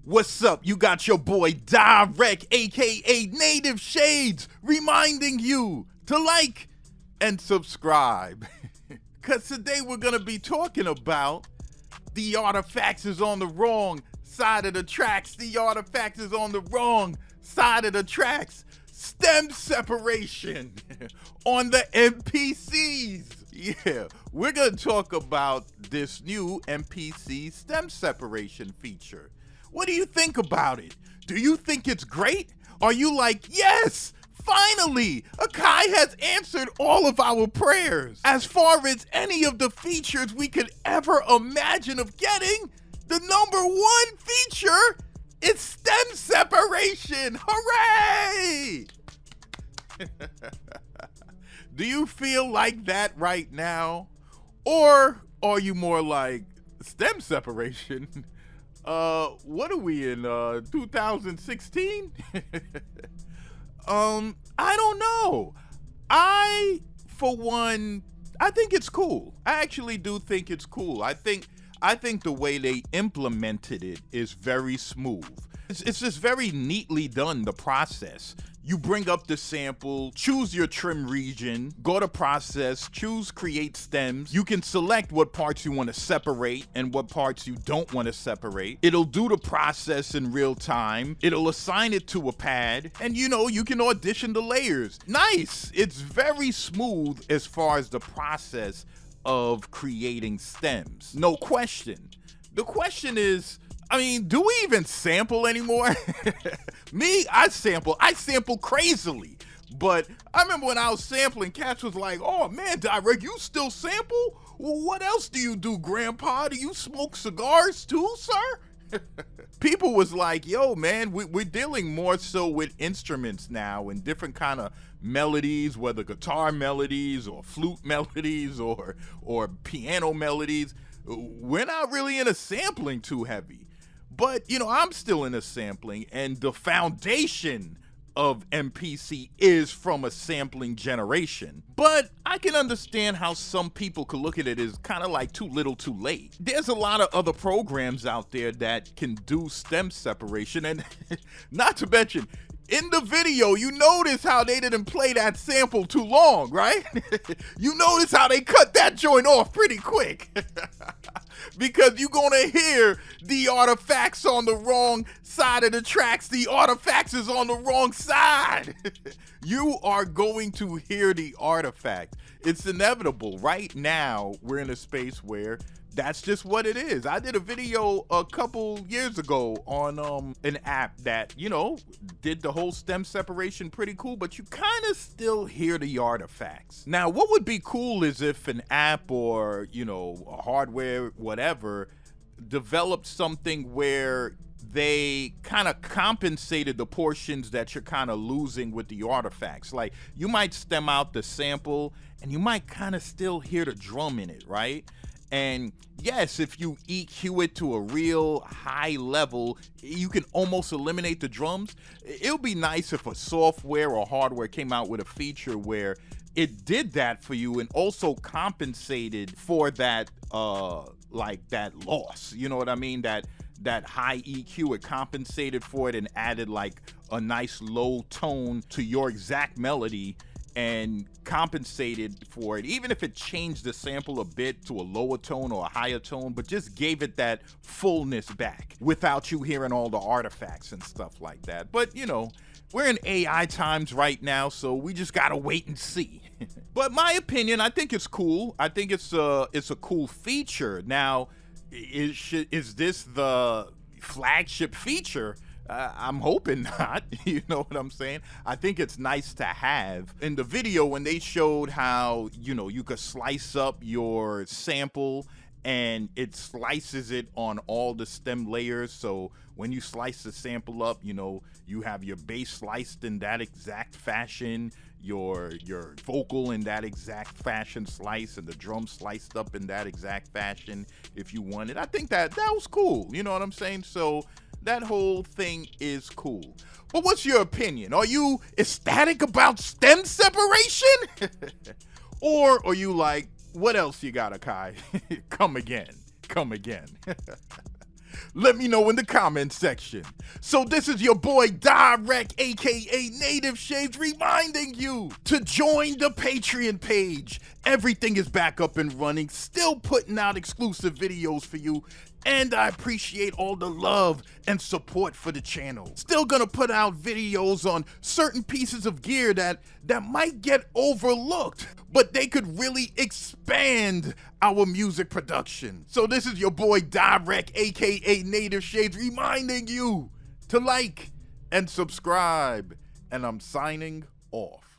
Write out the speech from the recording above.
What's up? You got your boy Dyreck, aka Native Shades, reminding you to like and subscribe. Cause today we're gonna be talking about the artifacts is on the wrong side of the tracks. The artifacts is on the wrong side of the tracks. Stem separation on the MPCs. Yeah, we're gonna talk about this new MPC stem separation feature. What do you think about it? Do you think it's great? Are you like, yes, finally, Akai has answered all of our prayers? As far as any of the features we could ever imagine of getting, the number one feature is stem separation. Hooray! Do you feel like that right now? Or are you more like stem separation? What are we in, 2016? I don't know. For one, I think it's cool. I actually do think it's cool. I think the way they implemented it is very smooth. It's just very neatly done, the process. You bring up the sample, choose your trim region, go to process, choose create stems. You can select what parts you want to separate and what parts you don't want to separate. It'll do the process in real time. It'll assign it to a pad, and you can audition the layers. Nice. It's very smooth as far as the process of creating stems. No question. The question is, do we even sample anymore? Me, I sample crazily. But I remember when I was sampling, cats was like, oh man, Dyreck, you still sample? Well, what else do you do, Grandpa? Do you smoke cigars too, sir? People was like, yo, man, we're dealing more so with instruments now and different kind of melodies, whether guitar melodies or flute melodies or piano melodies. We're not really into sampling too heavy. But, I'm still into sampling, and the foundation of MPC is from a sampling generation. But I can understand how some people could look at it as kind of like too little too late. There's a lot of other programs out there that can do stem separation, and not to mention, in the video, you notice how they didn't play that sample too long, right? You notice how they cut that joint off pretty quick. Because you're gonna hear the artifacts on the wrong side of the tracks. The artifacts is on the wrong side. You are going to hear the artifact. It's inevitable. Right now, we're in a space where that's just what it is. I did a video a couple years ago on an app that, did the whole stem separation pretty cool, but you kind of still hear the artifacts. Now, what would be cool is if an app or, a hardware, whatever, developed something where they kind of compensated the portions that you're kind of losing with the artifacts. Like, you might stem out the sample and you might kind of still hear the drum in it, right? And yes, if you EQ it to a real high level, you can almost eliminate the drums. It would be nice if a software or hardware came out with a feature where it did that for you and also compensated for that, like that loss. You know what I mean? That high EQ, it compensated for it and added like a nice low tone to your exact melody and compensated for it, even if it changed the sample a bit to a lower tone or a higher tone, but just gave it that fullness back without you hearing all the artifacts and stuff like that. But we're in AI times right now, so we just gotta wait and see. But my opinion, I think it's cool. I think it's a cool feature. Now, is this the flagship feature? I'm hoping not. You know what I'm saying? I think it's nice to have. In the video, when they showed how, you could slice up your sample and it slices it on all the stem layers. So when you slice the sample up, you have your bass sliced in that exact fashion, your vocal in that exact fashion slice, and the drum sliced up in that exact fashion if you wanted. I think that was cool. You know what I'm saying? So that whole thing is cool. But what's your opinion? Are you ecstatic about stem separation? Or are you like, what else you got, Akai? Come again. Let me know in the comment section. So this is your boy Dyreck, aka Native Shades, reminding you to join the Patreon page. Everything is back up and running, still putting out exclusive videos for you, and I appreciate all the love and support for the channel. Still gonna put out videos on certain pieces of gear that might get overlooked, but they could really expand our music production. So this is your boy Dyreck, aka Native Shades, reminding you to like and subscribe, and I'm signing off.